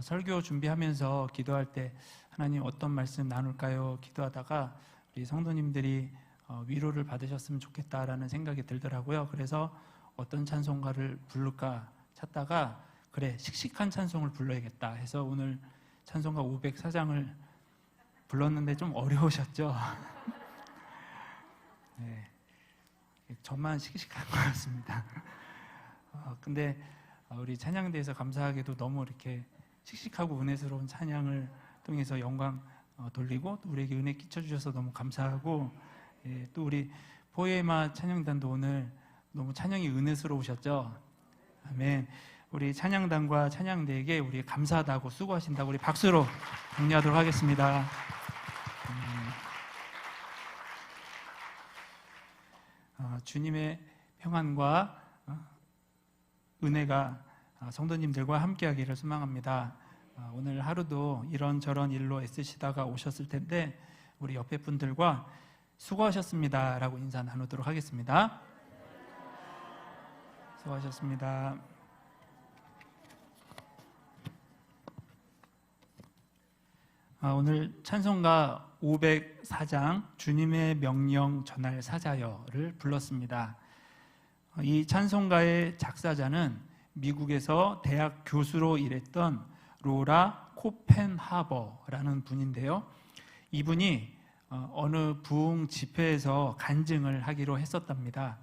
설교 준비하면서 기도할 때 하나님 어떤 말씀 나눌까요? 기도하다가 우리 성도님들이 위로를 받으셨으면 좋겠다라는 생각이 들더라고요. 그래서 어떤 찬송가를 부를까 찾다가 그래, 씩씩한 찬송을 불러야겠다 해서 오늘 찬송가 504장을 불렀는데 좀 어려우셨죠? 네, 저만 씩씩한 것 같습니다. 근데 우리 찬양대에서 감사하게도 너무 이렇게 씩씩하고 은혜스러운 찬양을 통해서 영광 돌리고 또 우리에게 은혜 끼쳐주셔서 너무 감사하고, 또 우리 포에마 찬양단도 오늘 너무 찬양이 은혜스러우셨죠? 아멘. 우리 찬양단과 찬양대에게 우리 감사하다고 수고하신다고 우리 박수로 격려하도록 하겠습니다. 주님의 평안과 은혜가 성도님들과 함께하기를 소망합니다. 오늘 하루도 이런저런 일로 애쓰시다가 오셨을 텐데 우리 옆에 분들과 수고하셨습니다 라고 인사 나누도록 하겠습니다. 수고하셨습니다. 오늘 찬송가 504장 주님의 명령 전할 사자여를 불렀습니다. 이 찬송가의 작사자는 미국에서 대학 교수로 일했던 로라 코펜하버라는 분인데요. 이분이 어느 부흥 집회에서 간증을 하기로 했었답니다.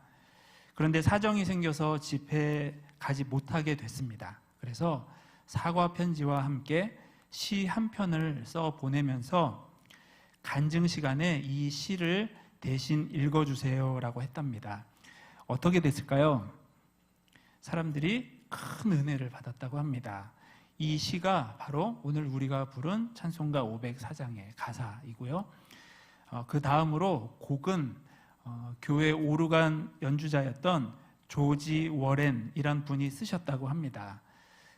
그런데 사정이 생겨서 집회에 가지 못하게 됐습니다. 그래서 사과 편지와 함께 시 한 편을 써 보내면서 간증 시간에 이 시를 대신 읽어주세요 라고 했답니다. 어떻게 됐을까요? 사람들이 큰 은혜를 받았다고 합니다. 이 시가 바로 오늘 우리가 부른 찬송가 504장의 가사이고요. 그 다음으로 곡은 교회 오르간 연주자였던 조지 워렌이란 분이 쓰셨다고 합니다.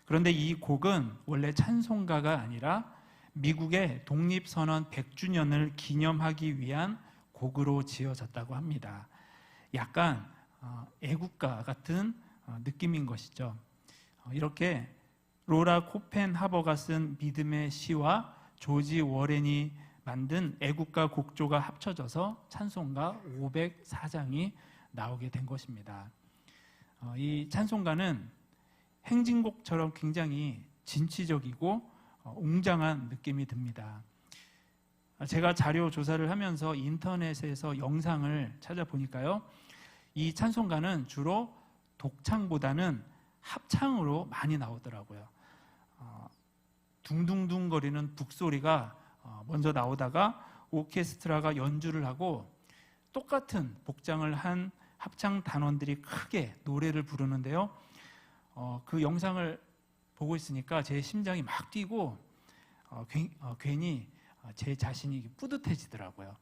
그런데 이 곡은 원래 찬송가가 아니라 미국의 독립선언 100주년을 기념하기 위한 곡으로 지어졌다고 합니다. 약간 애국가 같은 느낌인 것이죠. 이렇게 로라 코펜하버가 쓴 믿음의 시와 조지 워렌이 만든 애국가 곡조가 합쳐져서 찬송가 504장이 나오게 된 것입니다. 이 찬송가는 행진곡처럼 굉장히 진취적이고 웅장한 느낌이 듭니다. 제가 자료 조사를 하면서 인터넷에서 영상을 찾아보니까요, 이 찬송가는 주로 독창보다는 합창으로 많이 나오더라고요. 둥둥둥 거리는 북소리가 먼저 나오다가 오케스트라가 연주를 하고 똑같은 복장을 한 합창 단원들이 크게 노래를 부르는데요. 그 영상을 보고 있으니까 제 심장이 막 뛰고 괜히 제 자신이 뿌듯해지더라고요.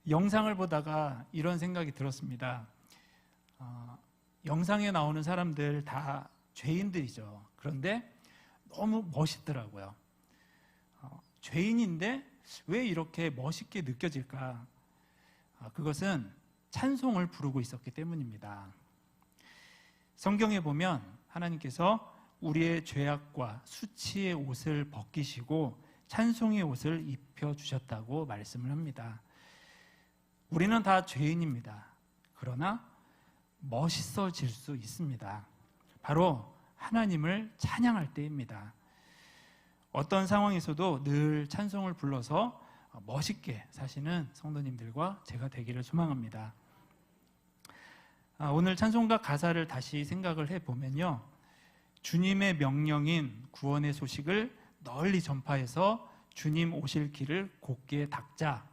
영상을 보다가 이런 생각이 들었습니다. 영상에 나오는 사람들 다 죄인들이죠. 그런데 너무 멋있더라고요. 죄인인데 왜 이렇게 멋있게 느껴질까? 그것은 찬송을 부르고 있었기 때문입니다. 성경에 보면 하나님께서 우리의 죄악과 수치의 옷을 벗기시고 찬송의 옷을 입혀주셨다고 말씀을 합니다. 우리는 다 죄인입니다. 그러나 멋있어질 수 있습니다. 바로 하나님을 찬양할 때입니다. 어떤 상황에서도 늘 찬송을 불러서 멋있게 사시는 성도님들과 제가 되기를 소망합니다. 오늘 찬송가 가사를 다시 생각을 해보면요, 주님의 명령인 구원의 소식을 널리 전파해서 주님 오실 길을 곧게 닦자.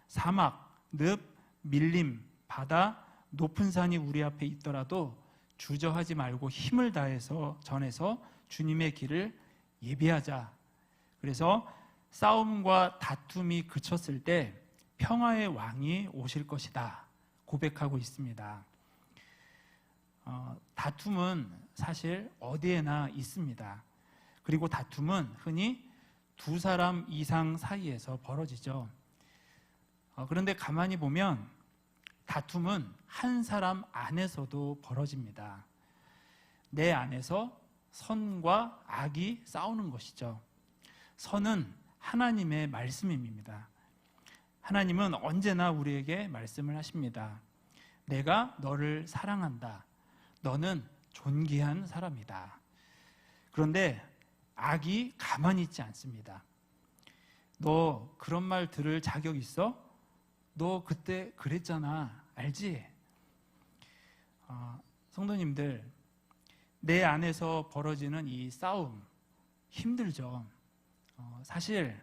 사막, 늪, 밀림, 바다, 높은 산이 우리 앞에 있더라도 주저하지 말고 힘을 다해서 전해서 주님의 길을 예비하자. 그래서 싸움과 다툼이 그쳤을 때 평화의 왕이 오실 것이다 고백하고 있습니다. 다툼은 사실 어디에나 있습니다. 그리고 다툼은 흔히 두 사람 이상 사이에서 벌어지죠. 그런데 가만히 보면 다툼은 한 사람 안에서도 벌어집니다. 내 안에서 선과 악이 싸우는 것이죠. 선은 하나님의 말씀입니다. 하나님은 언제나 우리에게 말씀을 하십니다. 내가 너를 사랑한다. 너는 존귀한 사람이다. 그런데 악이 가만히 있지 않습니다. 너 그런 말 들을 자격 있어? 너 그때 그랬잖아. 알지? 성도님들, 내 안에서 벌어지는 이 싸움 힘들죠. 사실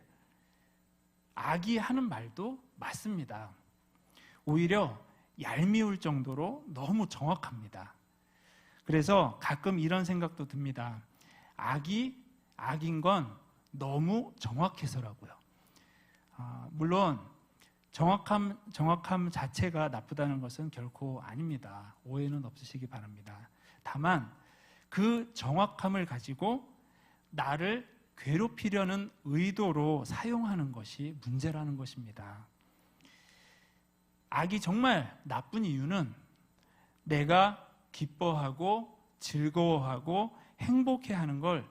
악이 하는 말도 맞습니다. 오히려 얄미울 정도로 너무 정확합니다. 그래서 가끔 이런 생각도 듭니다. 악이 악인 건 너무 정확해서라고요. 물론 정확함 자체가 나쁘다는 것은 결코 아닙니다. 오해는 없으시기 바랍니다. 다만 그 정확함을 가지고 나를 괴롭히려는 의도로 사용하는 것이 문제라는 것입니다. 악이 정말 나쁜 이유는 내가 기뻐하고 즐거워하고 행복해하는 걸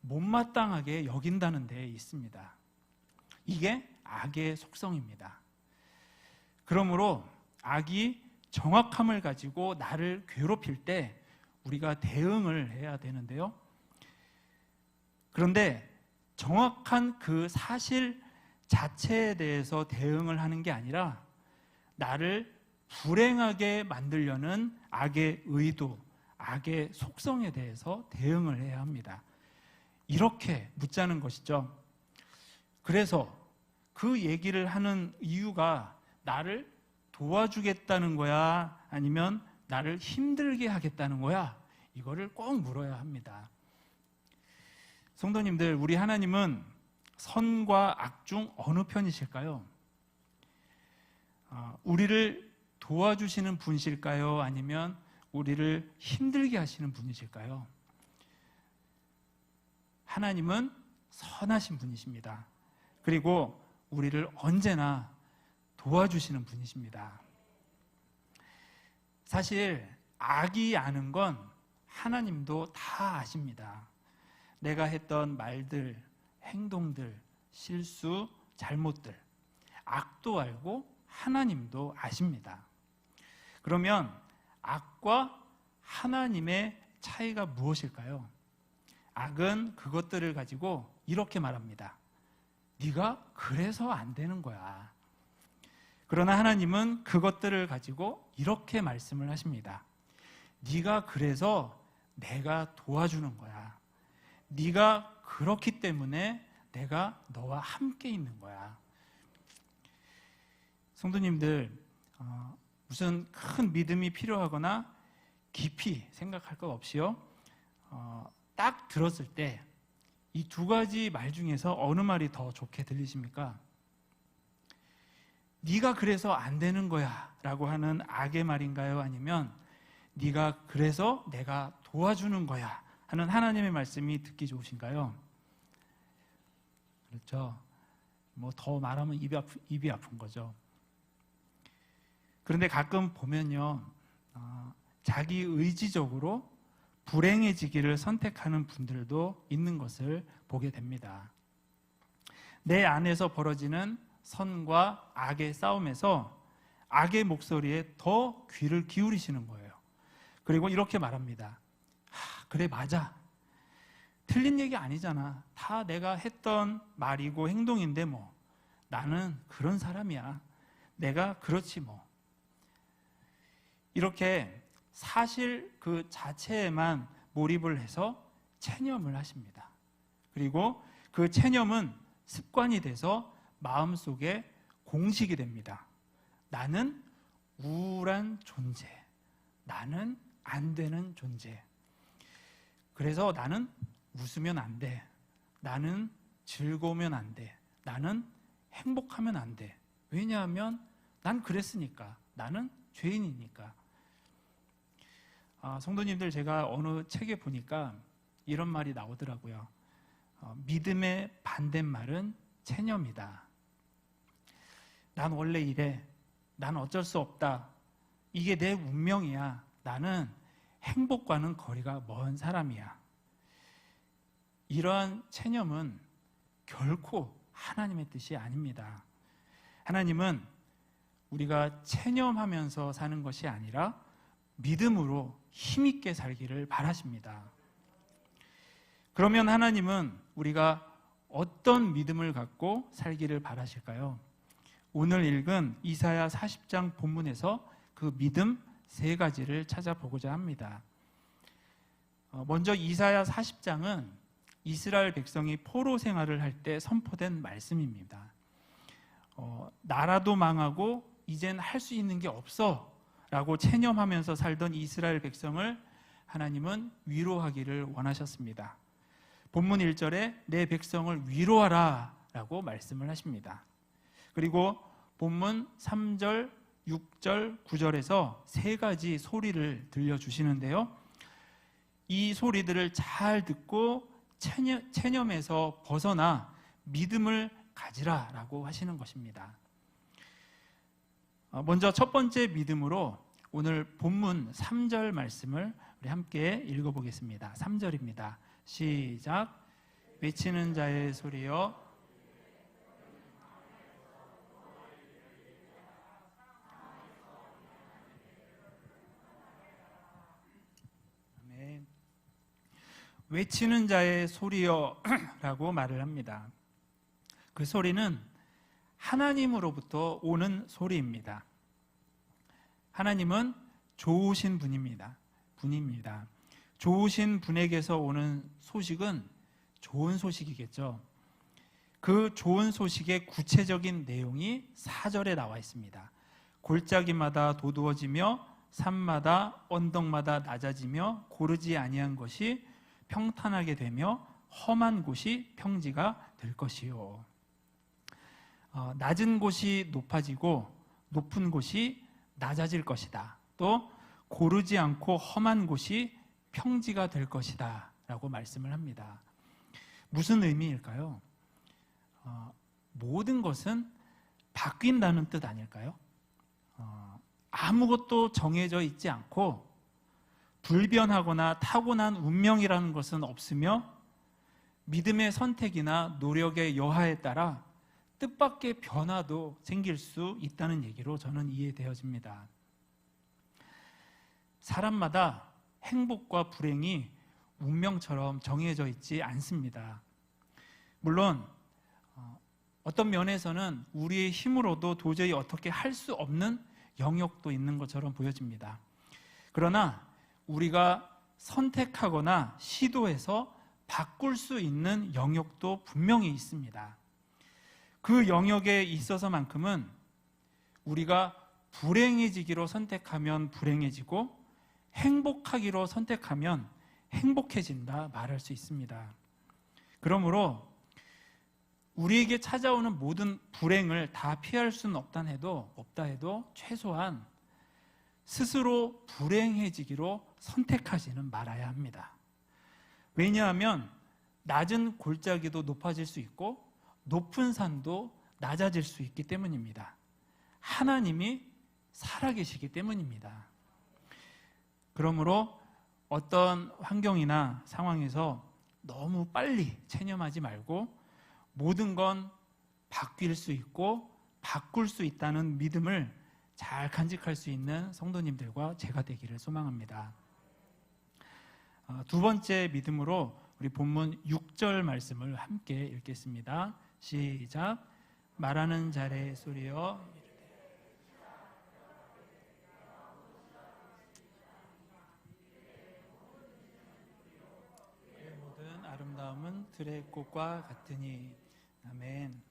못마땅하게 여긴다는 데에 있습니다. 이게 악의 속성입니다. 그러므로 악이 정확함을 가지고 나를 괴롭힐 때 우리가 대응을 해야 되는데요. 그런데 정확한 그 사실 자체에 대해서 대응을 하는 게 아니라 나를 불행하게 만들려는 악의 의도, 악의 속성에 대해서 대응을 해야 합니다. 이렇게 묻자는 것이죠. 그래서 그 얘기를 하는 이유가 나를 도와주겠다는 거야? 아니면 나를 힘들게 하겠다는 거야? 이거를 꼭 물어야 합니다. 성도님들, 우리 하나님은 선과 악 중 어느 편이실까요? 우리를 도와주시는 분이실까요? 아니면 우리를 힘들게 하시는 분이실까요? 하나님은 선하신 분이십니다. 그리고 우리를 언제나 도와주시는 분이십니다. 사실 악이 아는 건 하나님도 다 아십니다. 내가 했던 말들, 행동들, 실수, 잘못들, 악도 알고 하나님도 아십니다. 그러면 악과 하나님의 차이가 무엇일까요? 악은 그것들을 가지고 이렇게 말합니다. 네가 그래서 안 되는 거야. 그러나 하나님은 그것들을 가지고 이렇게 말씀을 하십니다. 네가 그래서 내가 도와주는 거야. 네가 그렇기 때문에 내가 너와 함께 있는 거야. 성도님들, 무슨 큰 믿음이 필요하거나 깊이 생각할 것 없이요. 딱 들었을 때 이 두 가지 말 중에서 어느 말이 더 좋게 들리십니까? 네가 그래서 안 되는 거야 라고 하는 악의 말인가요? 아니면 네가 그래서 내가 도와주는 거야 하는 하나님의 말씀이 듣기 좋으신가요? 그렇죠. 뭐 더 말하면 입이 아픈 거죠. 그런데 가끔 보면요, 자기 의지적으로 불행해지기를 선택하는 분들도 있는 것을 보게 됩니다. 내 안에서 벌어지는 선과 악의 싸움에서 악의 목소리에 더 귀를 기울이시는 거예요. 그리고 이렇게 말합니다. 그래, 맞아. 틀린 얘기 아니잖아. 다 내가 했던 말이고 행동인데 뭐. 나는 그런 사람이야. 내가 그렇지 뭐. 이렇게 사실 그 자체에만 몰입을 해서 체념을 하십니다. 그리고 그 체념은 습관이 돼서 마음속에 공식이 됩니다. 나는 우울한 존재. 나는 안 되는 존재. 그래서 나는 웃으면 안 돼. 나는 즐거우면 안 돼. 나는 행복하면 안 돼. 왜냐하면 난 그랬으니까. 나는 죄인이니까. 성도님들, 제가 어느 책에 보니까 이런 말이 나오더라고요. 믿음의 반대말은 체념이다. 난 원래 이래. 난 어쩔 수 없다. 이게 내 운명이야. 나는 행복과는 거리가 먼 사람이야. 이러한 체념은 결코 하나님의 뜻이 아닙니다. 하나님은 우리가 체념하면서 사는 것이 아니라 믿음으로 힘있게 살기를 바라십니다. 그러면 하나님은 우리가 어떤 믿음을 갖고 살기를 바라실까요? 오늘 읽은 이사야 40장 본문에서 그 믿음 3가지를 찾아보고자 합니다. 먼저 이사야 40장은 이스라엘 백성이 포로 생활을 할 때 선포된 말씀입니다. 나라도 망하고 이젠 할 수 있는 게 없어 라고 체념하면서 살던 이스라엘 백성을 하나님은 위로하기를 원하셨습니다. 본문 1절에 내 백성을 위로하라 라고 말씀을 하십니다. 그리고 본문 3절, 6절, 9절에서 3가지 소리를 들려주시는데요. 이 소리들을 잘 듣고 체념에서 벗어나 믿음을 가지라라고 하시는 것입니다. 먼저 첫 번째 믿음으로 오늘 본문 3절 말씀을 우리 함께 읽어보겠습니다. 3절입니다. 시작. 외치는 자의 소리여 아멘. 외치는 자의 소리여 라고 말을 합니다. 그 소리는 하나님으로부터 오는 소리입니다. 하나님은 좋으신 분입니다. 좋으신 분에게서 오는 소식은 좋은 소식이겠죠. 그 좋은 소식의 구체적인 내용이 4절에 나와 있습니다. 골짜기마다 도두어지며 산마다 언덕마다 낮아지며 고르지 아니한 것이 평탄하게 되며 험한 곳이 평지가 될 것이요. 낮은 곳이 높아지고 높은 곳이 낮아질 것이다. 또 고르지 않고 험한 곳이 평지가 될 것이다 라고 말씀을 합니다. 무슨 의미일까요? 모든 것은 바뀐다는 뜻 아닐까요? 아무것도 정해져 있지 않고 불변하거나 타고난 운명이라는 것은 없으며 믿음의 선택이나 노력의 여하에 따라 뜻밖의 변화도 생길 수 있다는 얘기로 저는 이해되어집니다. 사람마다 행복과 불행이 운명처럼 정해져 있지 않습니다. 물론 어떤 면에서는 우리의 힘으로도 도저히 어떻게 할 수 없는 영역도 있는 것처럼 보여집니다. 그러나 우리가 선택하거나 시도해서 바꿀 수 있는 영역도 분명히 있습니다. 그 영역에 있어서만큼은 우리가 불행해지기로 선택하면 불행해지고 행복하기로 선택하면 행복해진다 말할 수 있습니다. 그러므로 우리에게 찾아오는 모든 불행을 다 피할 수는 없다 해도 최소한 스스로 불행해지기로 선택하지는 말아야 합니다. 왜냐하면 낮은 골짜기도 높아질 수 있고 높은 산도 낮아질 수 있기 때문입니다. 하나님이 살아계시기 때문입니다. 그러므로 어떤 환경이나 상황에서 너무 빨리 체념하지 말고 모든 건 바뀔 수 있고 바꿀 수 있다는 믿음을 잘 간직할 수 있는 성도님들과 제가 되기를 소망합니다. 두 번째 믿음으로 우리 본문 6절 말씀을 함께 읽겠습니다. 시작. 말하는 자의 소리여 그의 모든 아름다움은 들의 꽃과 같으니. 아멘.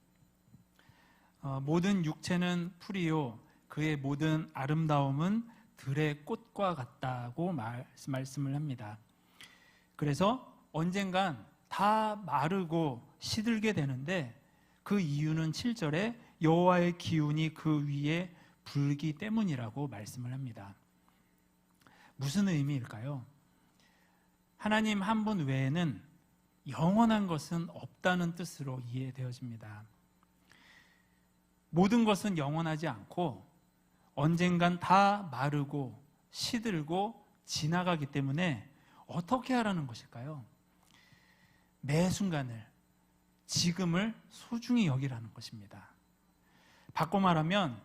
모든 육체는 풀이요 그의 모든 아름다움은 들의 꽃과 같다고 말씀을 합니다. 그래서 언젠간 다 마르고 시들게 되는데 그 이유는 7절에 여호와의 기운이 그 위에 불기 때문이라고 말씀을 합니다. 무슨 의미일까요? 하나님 한 분 외에는 영원한 것은 없다는 뜻으로 이해되어집니다. 모든 것은 영원하지 않고 언젠간 다 마르고 시들고 지나가기 때문에 어떻게 하라는 것일까요? 매 순간을, 지금을 소중히 여기라는 것입니다. 바꿔 말하면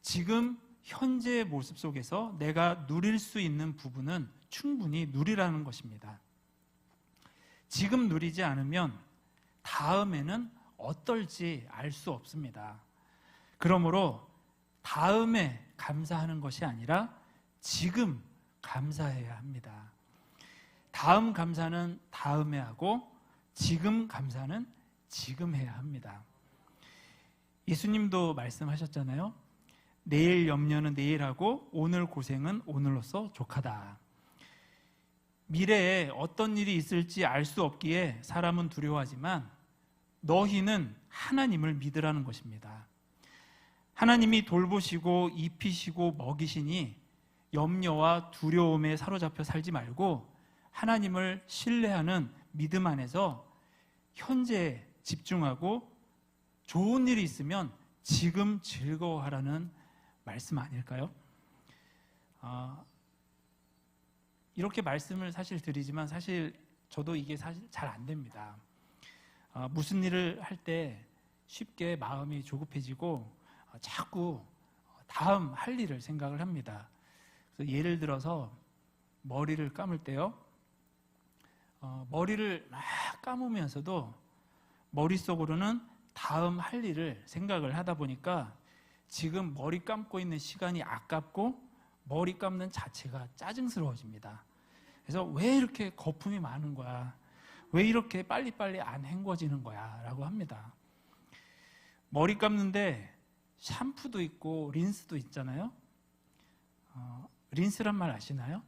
지금 현재의 모습 속에서 내가 누릴 수 있는 부분은 충분히 누리라는 것입니다. 지금 누리지 않으면 다음에는 어떨지 알 수 없습니다. 그러므로 다음에 감사하는 것이 아니라 지금 감사해야 합니다. 다음 감사는 다음에 하고 지금 감사는 지금 해야 합니다. 예수님도 말씀하셨잖아요. 내일 염려는 내일 하고 오늘 고생은 오늘로써 족하다. 미래에 어떤 일이 있을지 알 수 없기에 사람은 두려워하지만 너희는 하나님을 믿으라는 것입니다. 하나님이 돌보시고 입히시고 먹이시니 염려와 두려움에 사로잡혀 살지 말고 하나님을 신뢰하는 믿음 안에서 현재에 집중하고 좋은 일이 있으면 지금 즐거워하라는 말씀 아닐까요? 이렇게 말씀을 사실 드리지만 사실 저도 이게 사실 잘 안 됩니다. 무슨 일을 할 때 쉽게 마음이 조급해지고 자꾸 다음 할 일을 생각을 합니다. 그래서 예를 들어서 머리를 감을 때요. 머리를 막 감으면서도 머릿속으로는 다음 할 일을 생각을 하다 보니까 지금 머리 감고 있는 시간이 아깝고 머리 감는 자체가 짜증스러워집니다. 그래서 왜 이렇게 거품이 많은 거야? 왜 이렇게 빨리빨리 안 헹궈지는 거야? 라고 합니다. 머리 감는데 샴푸도 있고 린스도 있잖아요. 린스란 말 아시나요?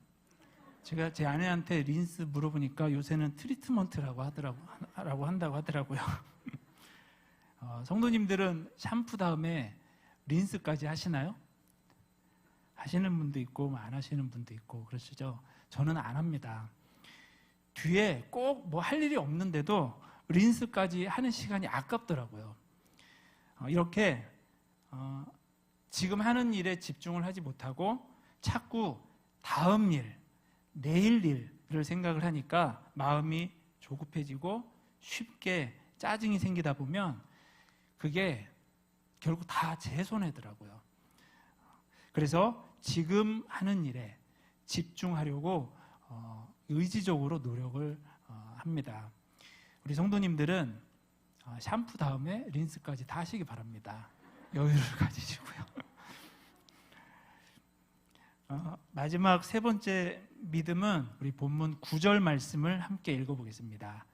제가 제 아내한테 린스 물어보니까 요새는 트리트먼트라고 한다고 하더라고요. 성도님들은 샴푸 다음에 린스까지 하시나요? 하시는 분도 있고 안 하시는 분도 있고 그러시죠. 저는 안 합니다. 뒤에 꼭 뭐 할 일이 없는데도 린스까지 하는 시간이 아깝더라고요. 이렇게 지금 하는 일에 집중을 하지 못하고 자꾸 다음 일, 내일 일을 생각을 하니까 마음이 조급해지고 쉽게 짜증이 생기다 보면 그게 결국 다 제 손해더라고요. 그래서 지금 하는 일에 집중하려고 의지적으로 노력을 합니다. 우리 성도님들은 샴푸 다음에 린스까지 다 하시기 바랍니다. 여유를 가지시고요. 마지막 세 번째 믿음은 우리 본문 9절 말씀을 함께 읽어보겠습니다.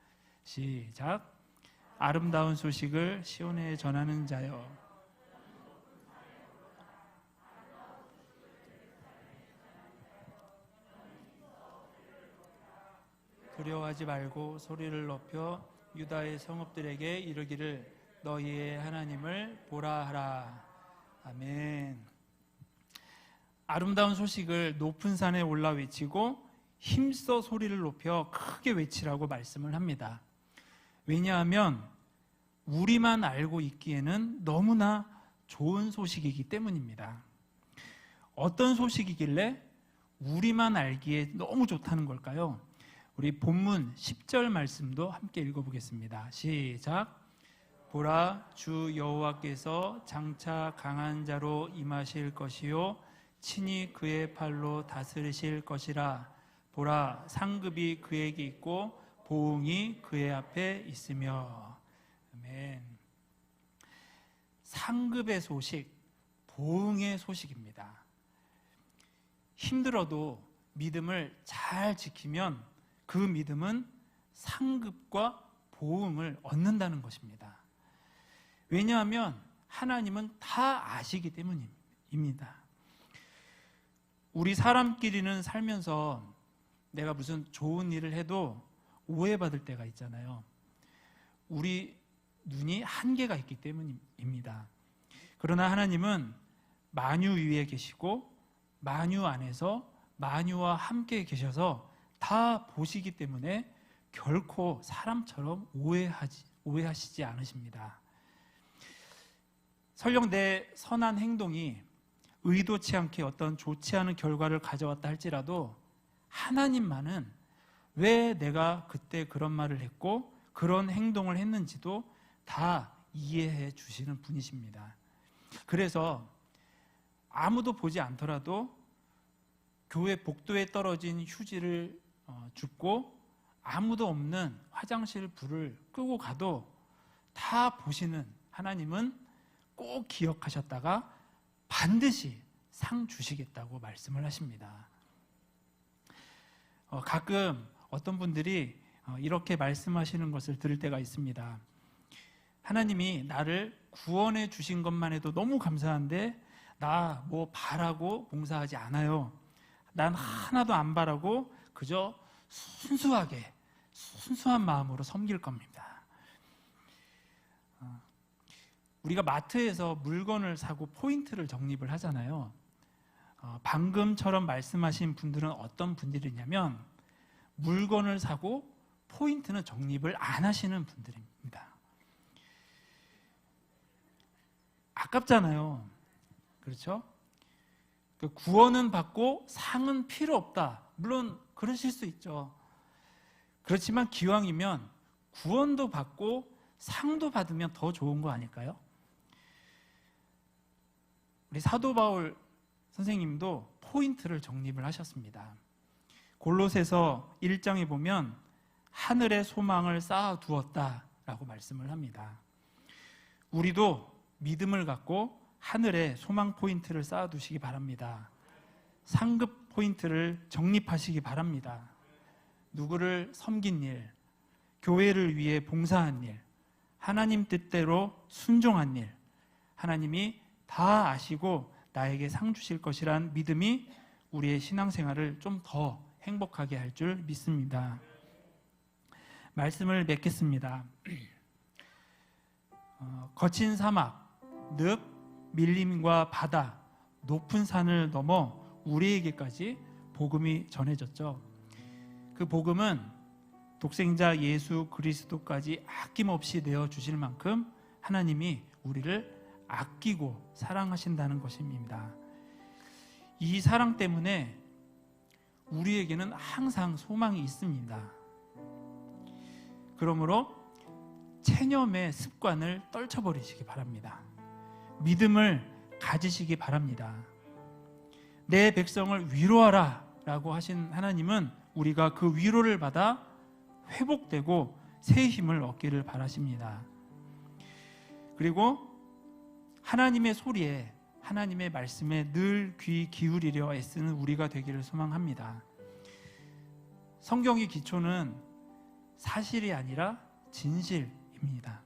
시작. 아름다운 소식을 시온에 전하는 자여, 두려워하지 말고 소리를 높여 유다의 성읍들에게 이르기를 너희의 하나님을 보라 하라. 아멘. 아름다운 소식을 높은 산에 올라 외치고 힘써 소리를 높여 크게 외치라고 말씀을 합니다. 왜냐하면 우리만 알고 있기에는 너무나 좋은 소식이기 때문입니다. 어떤 소식이길래 우리만 알기에 너무 좋다는 걸까요? 우리 본문 10절 말씀도 함께 읽어보겠습니다. 시작. 보라, 주 여호와께서 장차 강한 자로 임하실 것이요 친히 그의 팔로 다스리실 것이라. 보라, 상급이 그에게 있고 보응이 그의 앞에 있으며. 아멘. 상급의 소식, 보응의 소식입니다. 힘들어도 믿음을 잘 지키면 그 믿음은 상급과 보응을 얻는다는 것입니다. 왜냐하면 하나님은 다 아시기 때문입니다. 우리 사람끼리는 살면서 내가 무슨 좋은 일을 해도 오해받을 때가 있잖아요. 우리 눈이 한계가 있기 때문입니다. 그러나 하나님은 만유 위에 계시고 만유 안에서 만유와 함께 계셔서 다 보시기 때문에 결코 사람처럼 오해하시지 않으십니다. 설령 내 선한 행동이 의도치 않게 어떤 좋지 않은 결과를 가져왔다 할지라도 하나님만은 왜 내가 그때 그런 말을 했고 그런 행동을 했는지도 다 이해해 주시는 분이십니다. 그래서 아무도 보지 않더라도 교회 복도에 떨어진 휴지를 줍고 아무도 없는 화장실 불을 끄고 가도 다 보시는 하나님은 꼭 기억하셨다가 반드시 상 주시겠다고 말씀을 하십니다. 가끔 어떤 분들이 이렇게 말씀하시는 것을 들을 때가 있습니다. 하나님이 나를 구원해 주신 것만 해도 너무 감사한데 나 뭐 바라고 봉사하지 않아요. 난 하나도 안 바라고 그저 순수한 마음으로 섬길 겁니다. 우리가 마트에서 물건을 사고 포인트를 적립을 하잖아요. 방금처럼 말씀하신 분들은 어떤 분들이냐면 물건을 사고 포인트는 적립을 안 하시는 분들입니다. 아깝잖아요. 그렇죠? 구원은 받고 상은 필요 없다. 물론 그러실 수 있죠. 그렇지만 기왕이면 구원도 받고 상도 받으면 더 좋은 거 아닐까요? 우리 사도 바울 선생님도 포인트를 적립을 하셨습니다. 골로새서 1장에 보면 하늘의 소망을 쌓아두었다라고 말씀을 합니다. 우리도 믿음을 갖고 하늘에 소망 포인트를 쌓아두시기 바랍니다. 상급 포인트를 적립하시기 바랍니다. 누구를 섬긴 일, 교회를 위해 봉사한 일, 하나님 뜻대로 순종한 일, 하나님이 다 아시고 나에게 상 주실 것이란 믿음이 우리의 신앙생활을 좀 더 행복하게 할 줄 믿습니다. 말씀을 맺겠습니다. 거친 사막, 늪, 밀림과 바다, 높은 산을 넘어 우리에게까지 복음이 전해졌죠. 그 복음은 독생자 예수 그리스도까지 아낌없이 내어주실 만큼 하나님이 우리를 아끼고 사랑하신다는 것입니다. 이 사랑 때문에 우리에게는 항상 소망이 있습니다. 그러므로 체념의 습관을 떨쳐버리시기 바랍니다. 믿음을 가지시기 바랍니다. 내 백성을 위로하라 라고 하신 하나님은 우리가 그 위로를 받아 회복되고 새 힘을 얻기를 바라십니다. 그리고 하나님의 소리에, 하나님의 말씀에 늘 귀 기울이려 애쓰는 우리가 되기를 소망합니다. 성경의 기초는 사실이 아니라 진실입니다.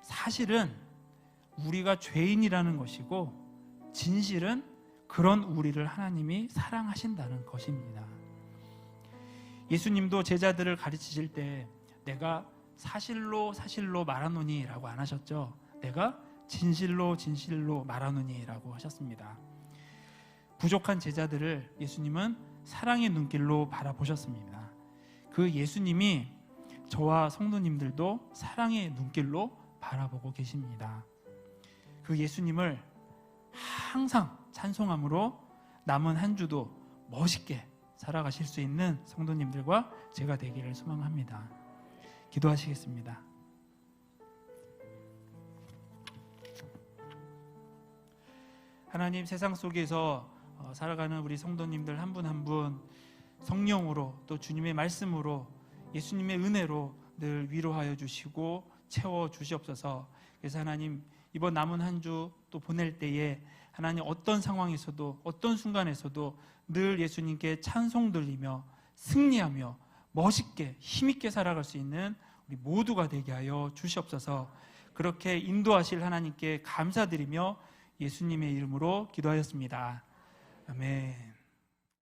사실은 우리가 죄인이라는 것이고, 진실은 그런 우리를 하나님이 사랑하신다는 것입니다. 예수님도 제자들을 가르치실 때 내가 사실로 말하노니 라고 안 하셨죠. 내가 진실로 말하노니 라고 하셨습니다. 부족한 제자들을 예수님은 사랑의 눈길로 바라보셨습니다. 그 예수님이 저와 성도님들도 사랑의 눈길로 바라보고 계십니다. 그 예수님을 항상 찬송함으로 남은 한 주도 멋있게 살아가실 수 있는 성도님들과 제가 되기를 소망합니다. 기도하시겠습니다. 하나님, 세상 속에서 살아가는 우리 성도님들 한 분 한 분 성령으로 또 주님의 말씀으로 예수님의 은혜로 늘 위로하여 주시고 채워 주시옵소서. 그래서 하나님, 이번 남은 한 주 또 보낼 때에 하나님 어떤 상황에서도 어떤 순간에서도 늘 예수님께 찬송 들리며 승리하며 멋있게 힘있게 살아갈 수 있는 우리 모두가 되게 하여 주시옵소서. 그렇게 인도하실 하나님께 감사드리며 예수님의 이름으로 기도하였습니다. 아멘.